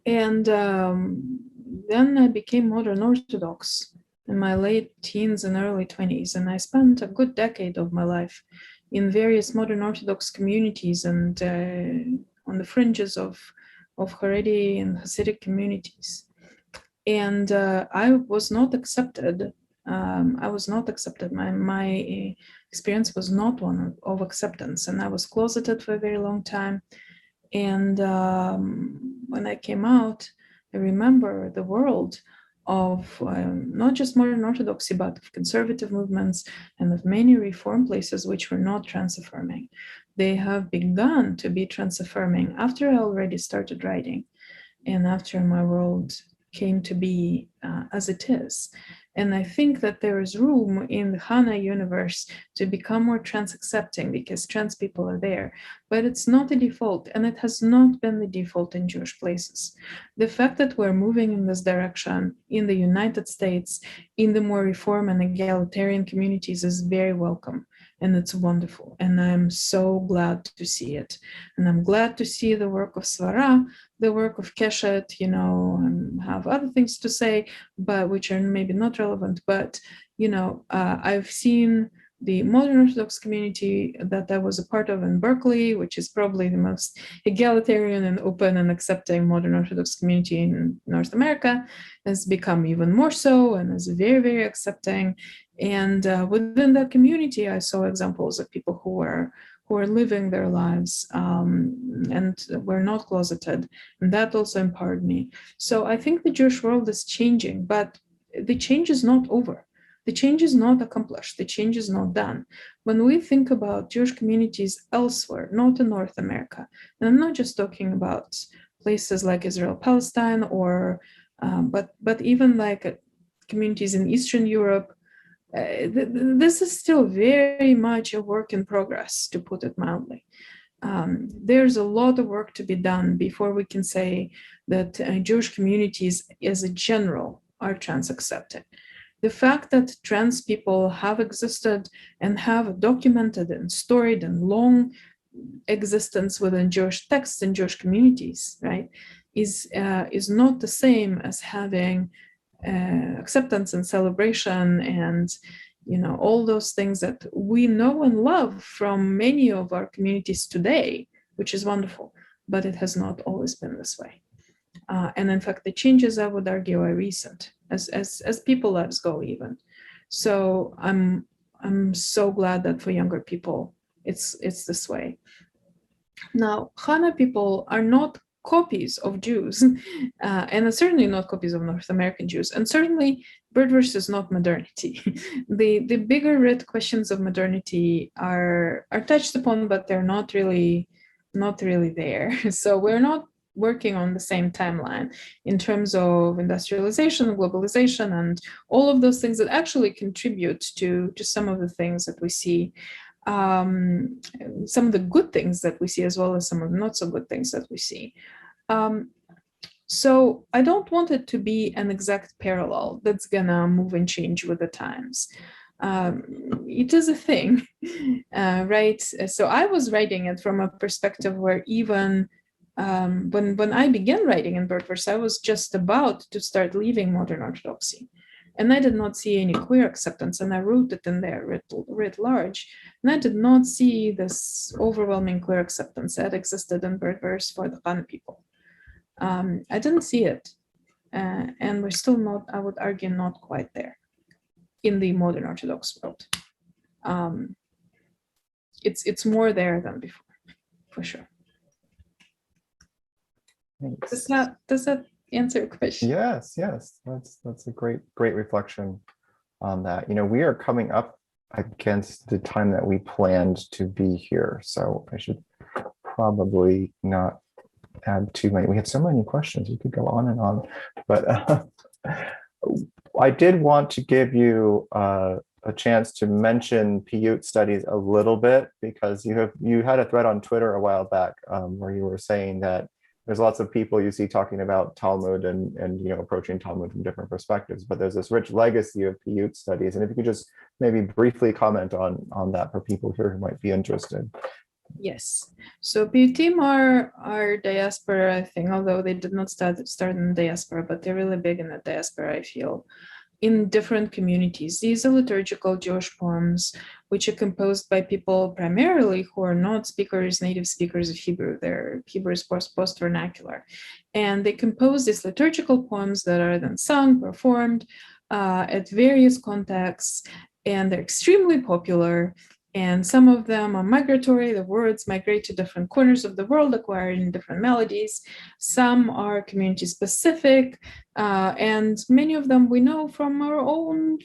And then I became modern Orthodox in my late teens and early 20s, and I spent a good decade of my life in various modern Orthodox communities and on the fringes of Haredi and Hasidic communities. And I was not accepted. My experience was not one of acceptance, and I was closeted for a very long time. And when I came out, I remember the world of not just modern Orthodoxy, but of conservative movements and of many reform places which were not trans-affirming. They have begun to be trans-affirming after I already started writing and after my world came to be as it is. And I think that there is room in the Hana universe to become more trans-accepting because trans people are there, but it's not a default, and it has not been the default in Jewish places. The fact that we're moving in this direction in the United States, in the more reform and egalitarian communities is very welcome, and it's wonderful. And I'm so glad to see it. And I'm glad to see the work of Svara, the work of Keshet, and have other things to say, but which are maybe not relevant. But, I've seen the modern Orthodox community that I was a part of in Berkeley, which is probably the most egalitarian and open and accepting modern Orthodox community in North America, has become even more so and is very, very accepting. And within that community, I saw examples of people who were who are living their lives and were not closeted. And that also empowered me. So I think the Jewish world is changing, but the change is not over. The change is not accomplished. The change is not done. When we think about Jewish communities elsewhere, not in North America, and I'm not just talking about places like Israel, Palestine, or but even like communities in Eastern Europe, this is still very much a work in progress, to put it mildly. There's a lot of work to be done before we can say that Jewish communities as a general are trans accepted. The fact that trans people have existed and have documented and storied and long existence within Jewish texts and Jewish communities, right, is not the same as having acceptance and celebration and all those things that we know and love from many of our communities today, which is wonderful, but it has not always been this way. And in fact, the changes, I would argue, are recent as people lives go even. So I'm so glad that for younger people, it's this way. Now, Hana people are not copies of Jews, and certainly not copies of North American Jews, and certainly Birdverse is not modernity. The bigger root questions of modernity are touched upon, but they're not really there. So we're not working on the same timeline in terms of industrialization, globalization, and all of those things that actually contribute to some of the things that we see, some of the good things that we see, as well as some of the not so good things that we see. So I don't want it to be an exact parallel that's gonna move and change with the times. It is a thing, right? So I was writing it from a perspective where even when I began writing in Birdverse, I was just about to start leaving modern Orthodoxy. And I did not see any queer acceptance, and I wrote it in there writ large. And I did not see this overwhelming queer acceptance that existed in Birdverse for the Hana people. I didn't see it. And we're still not, I would argue, not quite there in the modern Orthodox world. It's more there than before, for sure. Thanks. Does that answer your question? Yes. That's a great reflection on that. We are coming up against the time that we planned to be here, so I should probably not add too many. We have so many questions. We could go on and on, but I did want to give you a chance to mention Piyut studies a little bit, because you had a thread on Twitter a while back where you were saying that there's lots of people you see talking about Talmud and approaching Talmud from different perspectives, but there's this rich legacy of Piyut studies. And if you could just maybe briefly comment on that for people here who might be interested. Yes. So Piyutim are diaspora thing, although they did not start in diaspora, but they're really big in the diaspora, I feel, in different communities. These are liturgical Jewish poems, which are composed by people primarily who are not native speakers of Hebrew. Their Hebrew is post-vernacular. And they compose these liturgical poems that are then sung, performed at various contexts, and they're extremely popular. And some of them are migratory. The words migrate to different corners of the world, acquiring different melodies. Some are community specific, and many of them we know from our own,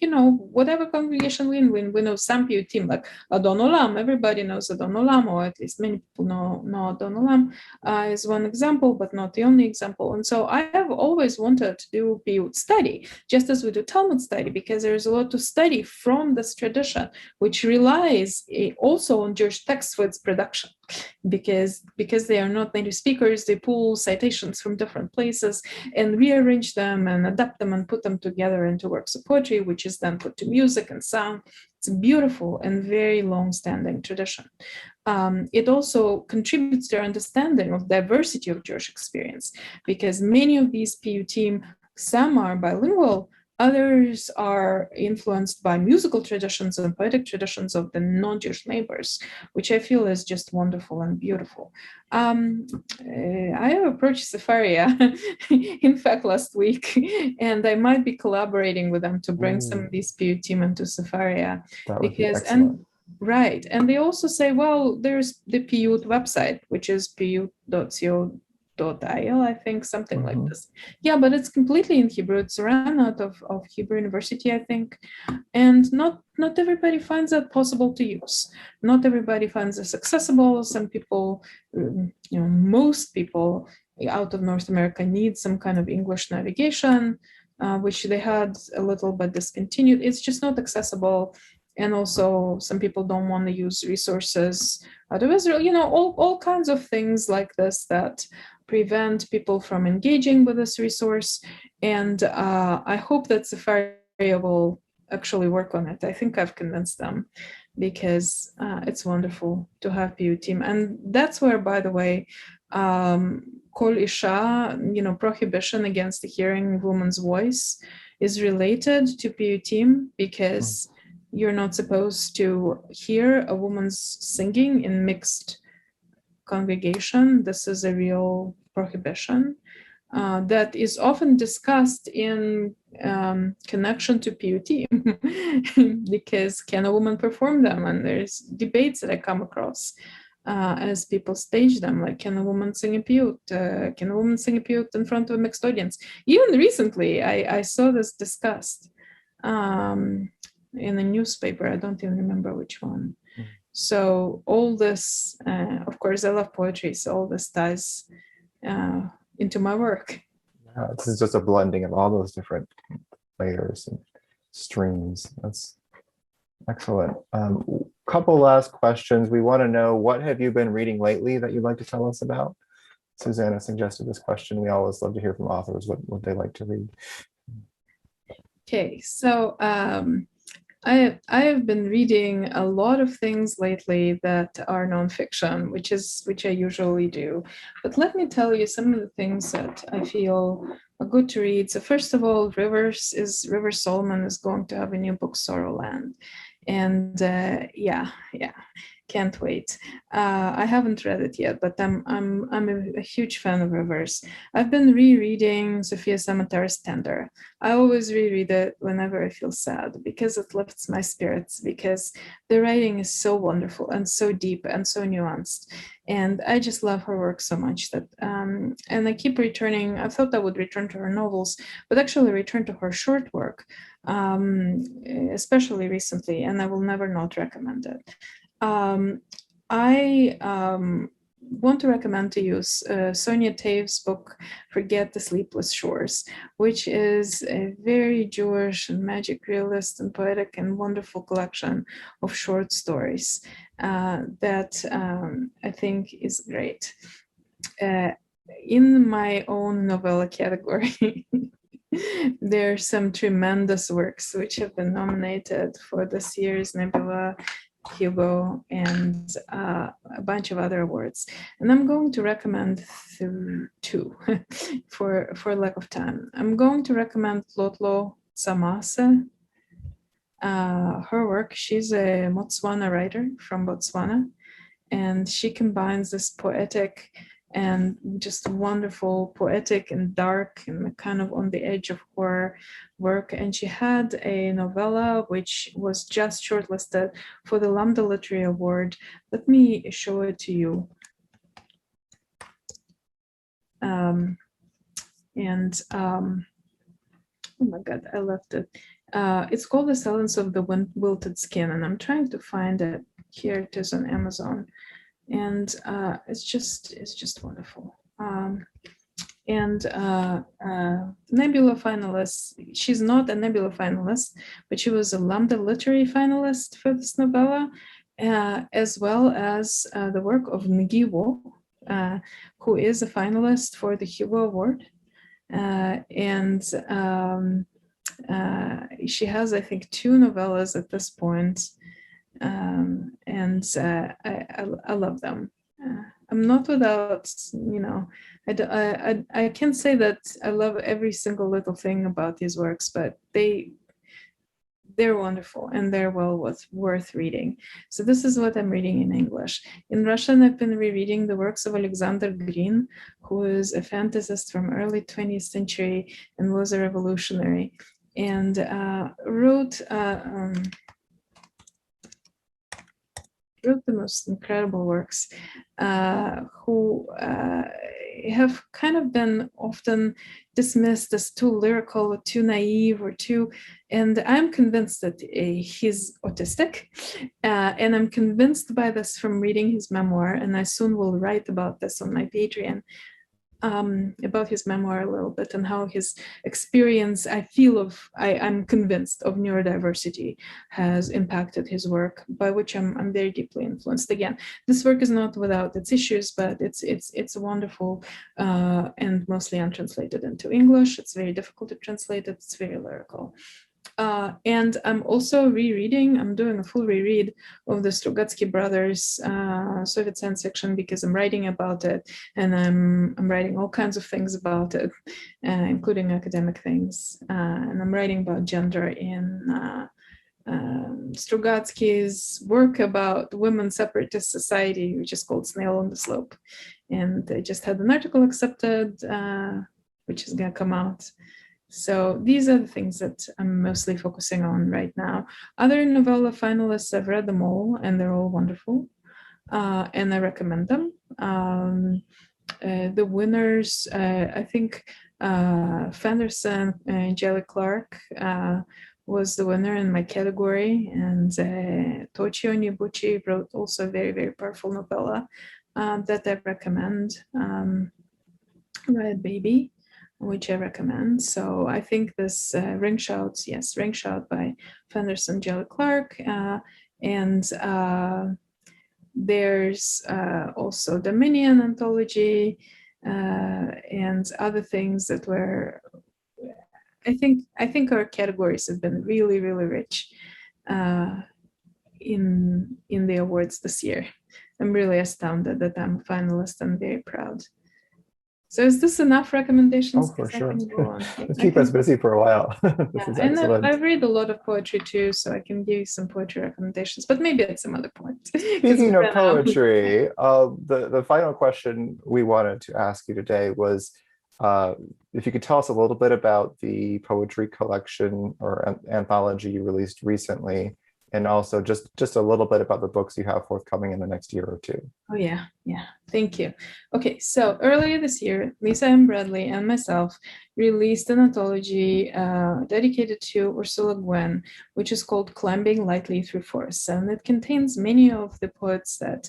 whatever congregation we in. We know some Piyutim, like Adon Olam. Everybody knows Adon Olam, or at least many people know Adon Olam is one example, but not the only example. And so I have always wanted to do Piyut study, just as we do Talmud study, because there's a lot to study from this tradition, which relies also on Jewish texts for its production, because they are not native speakers. They pull citations from different places and rearrange them and adapt them and put them together into works of poetry, which is then put to music and sound. It's a beautiful and very long-standing tradition. It also contributes to our understanding of diversity of Jewish experience, because many of these Piyutim, some are bilingual, others are influenced by musical traditions and poetic traditions of the non-Jewish neighbors, which I feel is just wonderful and beautiful. I have approached Sefaria, in fact, last week, and I might be collaborating with them to bring some of these Piyutim into Sefaria. That would be excellent. Right. And they also say, well, there's the PUT website, which is put.co.il, I think, something like this. Yeah, but it's completely in Hebrew. It's run out of Hebrew University, I think. And not everybody finds that possible to use. Not everybody finds this accessible. Some people, most people out of North America need some kind of English navigation, which they had a little bit discontinued. It's just not accessible. And also some people don't want to use resources out of Israel, all kinds of things like this that prevent people from engaging with this resource. And I hope that Safari will actually work on it. I think I've convinced them, because it's wonderful to have PUT team. And that's where, by the way, Kol Isha, prohibition against hearing woman's voice is related to PUT team, because you're not supposed to hear a woman's singing in mixed congregation. This is a real prohibition that is often discussed in connection to PUT, because can a woman perform them? And there's debates that I come across as people stage them, like, can a woman sing a PUT? Can a woman sing a PUT in front of a mixed audience? Even recently, I saw this discussed in a newspaper. I don't even remember which one. So all this, of course, I love poetry, so all this ties into my work. This is just a blending of all those different layers and streams. That's excellent. Couple last questions. We want to know, what have you been reading lately that you'd like to tell us about? Susanna suggested this question. We always love to hear from authors what they like to read. Okay, so I have been reading a lot of things lately that are nonfiction, which I usually do. But let me tell you some of the things that I feel are good to read. So first of all, River Solomon is going to have a new book, Sorrowland. And yeah, can't wait. I haven't read it yet, but I'm a huge fan of Rivers. I've been rereading Sofia Samatar's Tender. I always reread it whenever I feel sad, because it lifts my spirits, because the writing is so wonderful and so deep and so nuanced. And I just love her work so much that, and I keep returning. I thought I would return to her novels, but actually return to her short work, especially recently, and I will never not recommend it. I want to recommend to you Sonia Tave's book, Forget the Sleepless Shores, which is a very Jewish and magic realist and poetic and wonderful collection of short stories that I think is great. In my own novella category, there are some tremendous works which have been nominated for this year's Nebula, Hugo, and a bunch of other awards. And I'm going to recommend two for lack of time. I'm going to recommend Tlotlo Samase. Her work, she's a Botswana writer from Botswana, and she combines this poetic and just wonderful poetic and dark and kind of on the edge of horror work. And she had a novella which was just shortlisted for the Lambda Literary Award. Let me show it to you. Oh my God, I left it. It's called The Silence of the Wilted Skin, and I'm trying to find it. Here it is on Amazon. And it's just wonderful. Nebula finalist. She's not a Nebula finalist, but she was a Lambda Literary finalist for this novella, as well as the work of Ngiwo, who is a finalist for the Hugo Award. She has, I think, 2 novellas at this point. I love them. I'm not without, I can't say that I love every single little thing about these works, but they're wonderful and they're well worth reading. So this is what I'm reading in English. In Russian, I've been rereading the works of Alexander Green, who is a fantasist from early 20th century and was a revolutionary, and wrote wrote the most incredible works, who have kind of been often dismissed as too lyrical or too naive or too, and I'm convinced that he's autistic, and I'm convinced by this from reading his memoir, and I soon will write about this on my Patreon, about his memoir a little bit and how his experience, I'm convinced of neurodiversity has impacted his work, by which I'm very deeply influenced. Again, this work is not without its issues, but it's wonderful and mostly untranslated into English. It's very difficult to translate it. It's very lyrical. And I'm also I'm doing a full reread of the Strugatsky brothers Soviet science fiction, because I'm writing about it, and I'm writing all kinds of things about it, including academic things. And I'm writing about gender in Strugatsky's work about women's separatist society, which is called Snail on the Slope. And they just had an article accepted, which is going to come out. So these are the things that I'm mostly focusing on right now. Other novella finalists, I've read them all, and they're all wonderful, and I recommend them. The winners, I think Fenderson and Jelly Clark was the winner in my category, and Tochio Nibuchi wrote also a very, very powerful novella that I recommend, Red Baby, which I recommend. So I think this Ring Shout by Fenderson, Jelly Clark, and there's also Dominion Anthology and other things that were, I think our categories have been really, really rich in the awards this year. I'm really astounded that I'm a finalist. I'm very proud. So is this enough recommendations? Oh, for sure. Yeah, Keep us busy for a while. This is and excellent. I read a lot of poetry too, so I can give you some poetry recommendations, but maybe at some other point. Speaking of poetry, the final question we wanted to ask you today was if you could tell us a little bit about the poetry collection or anthology you released recently, and also just a little bit about the books you have forthcoming in the next year or two. Oh, yeah. Thank you. Okay, so earlier this year, Lisa M. Bradley and myself released an anthology dedicated to Ursula Guin, which is called Climbing Lightly Through Forests. And it contains many of the poets that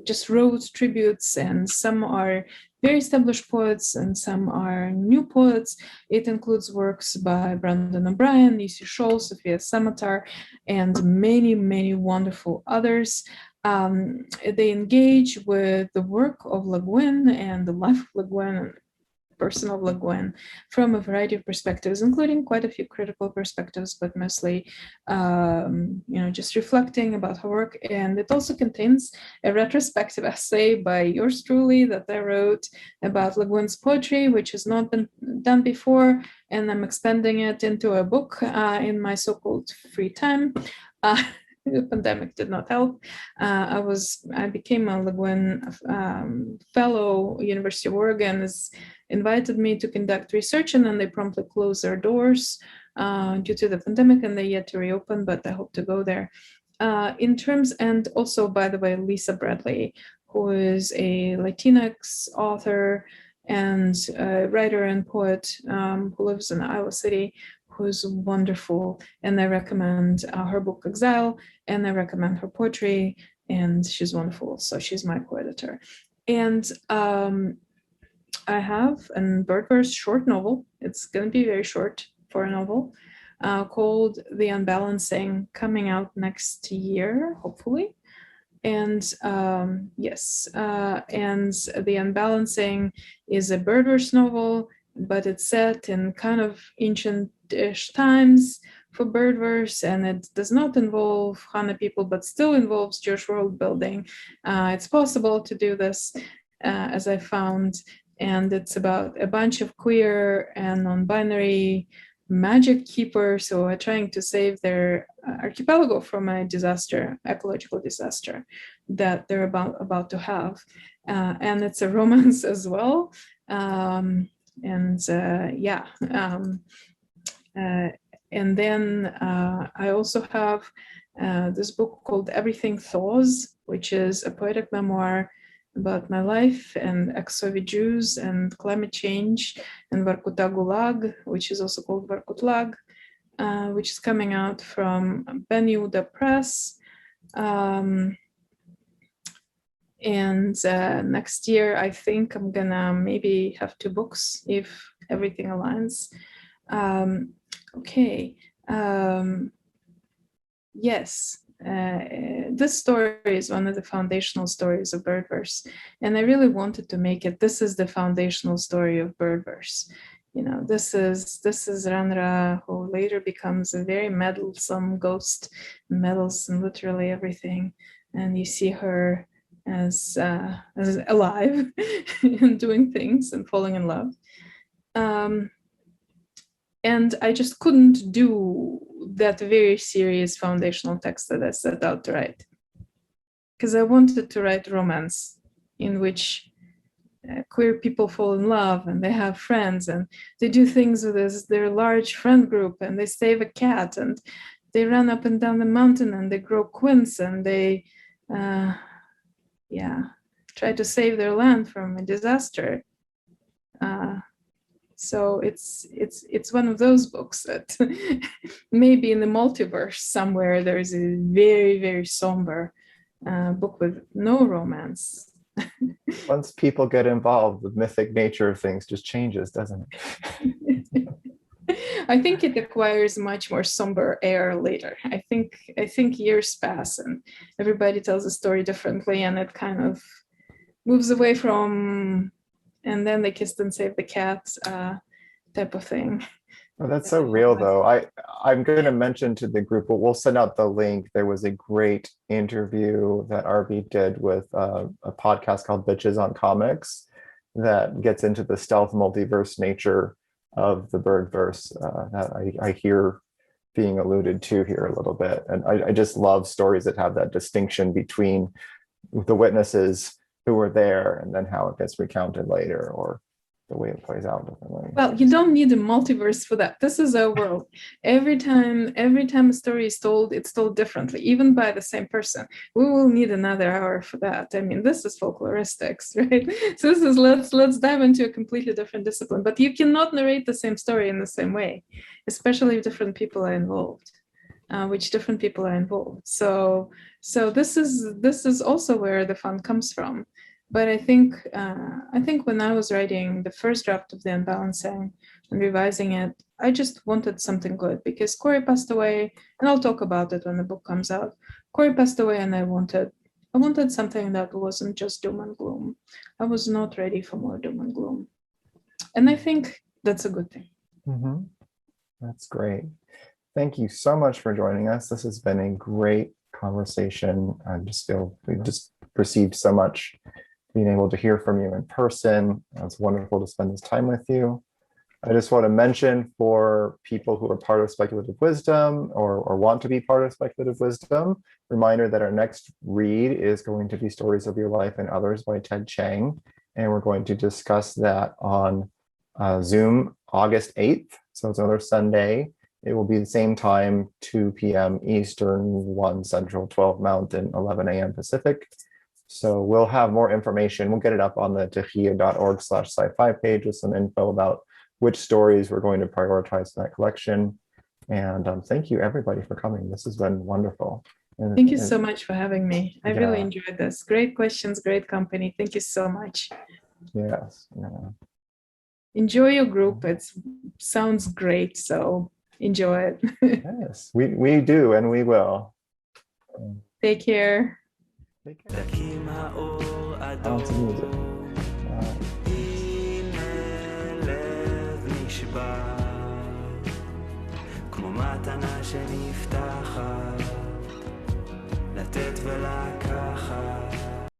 just wrote tributes, and some are very established poets and some are new poets. It includes works by Brandon O'Brien, Lucy Scholl, Sophia Samatar, and many, many wonderful others. They engage with the work of Le Guin and the life of Le Guin and person of Le Guin from a variety of perspectives, including quite a few critical perspectives, but mostly, just reflecting about her work. And it also contains a retrospective essay by yours truly that I wrote about Le Guin's poetry, which has not been done before, and I'm expanding it into a book in my so-called free time. The pandemic did not help. I became a Le Guin fellow. University of Oregon has invited me to conduct research, and then they promptly closed their doors due to the pandemic, and they're yet to reopen, but I hope to go there. And also, by the way, Lisa Bradley, who is a Latinx author and writer and poet who lives in Iowa City, who's wonderful, and I recommend her book Exile, and I recommend her poetry, and she's wonderful. So she's my co-editor. And I have a Birdverse short novel. It's going to be very short for a novel called The Unbalancing, coming out next year, hopefully. And and The Unbalancing is a Birdverse novel, but it's set in kind of ancient-ish times for Birdverse, and it does not involve Hana people, but still involves Jewish world building. It's possible to do this, as I found, and it's about a bunch of queer and non-binary magic keepers who are trying to save their archipelago from a disaster, ecological disaster that they're about to have. And it's a romance as well. And then I also have this book called Everything Thaws, which is a poetic memoir about my life and ex-Soviet Jews and climate change and Vorkuta Gulag, which is also called Vorkutlag, which is coming out from Ben Yehuda Press. And next year, I think I'm gonna maybe have 2 books if everything aligns. Okay. Yes, this story is one of the foundational stories of Birdverse, and I really wanted to make it. This is the foundational story of Birdverse. You know, this is Ranra, who later becomes a very meddlesome ghost, meddles in literally everything, and you see her as alive and doing things and falling in love. And I just couldn't do that very serious foundational text that I set out to write, because I wanted to write romance in which queer people fall in love and they have friends and they do things with their large friend group and they save a cat and they run up and down the mountain and they grow quince and they try to save their land from a disaster. So it's one of those books that maybe in the multiverse somewhere there's a very, very somber book with no romance. Once people get involved, the mythic nature of things just changes, doesn't it? I think it acquires much more somber air later. I think years pass and everybody tells a story differently, and it kind of moves away from and then they kissed and saved the cat type of thing. Oh, that's so real, though. I'm going to mention to the group, but we'll send out the link. There was a great interview that RB did with a podcast called Bitches on Comics that gets into the stealth multiverse nature of the Birdverse that I hear being alluded to here a little bit. And I just love stories that have that distinction between the witnesses who were there and then how it gets recounted later, or the way it plays out differently. Well, you don't need a multiverse for that. This is our world. Every time a story is told, it's told differently, even by the same person. We will need another hour for that. I mean, this is folkloristics, right? So this is let's dive into a completely different discipline. But you cannot narrate the same story in the same way, especially if different people are involved. Which different people are involved. So this is also where the fun comes from. But I think when I was writing the first draft of The Unbalancing and revising it, I just wanted something good because Corey passed away, and I'll talk about it when the book comes out. Corey passed away, and I wanted something that wasn't just doom and gloom. I was not ready for more doom and gloom, and I think that's a good thing. Mm-hmm. That's great. Thank you so much for joining us. This has been a great conversation. I just feel we've just received so much being able to hear from you in person. It's wonderful to spend this time with you. I just want to mention for people who are part of Speculative Wisdom or want to be part of Speculative Wisdom, reminder that our next read is going to be Stories of Your Life and Others by Ted Chiang. And we're going to discuss that on Zoom August 8th. So it's another Sunday. It will be the same time, 2 p.m. Eastern, 1 Central, 12 Mountain, 11 a.m. Pacific. So we'll have more information. We'll get it up on the tehia.org/sci-fi page with some info about which stories we're going to prioritize in that collection. And thank you, everybody, for coming. This has been wonderful. Thank you so much for having me. I really enjoyed this. Great questions, great company. Thank you so much. Yes. Yeah. Enjoy your group. It sounds great. So enjoy it. Yes, we do, and we will. Take care. Take care. On to music. כמו מתנה שנפתחת לתת ולקחת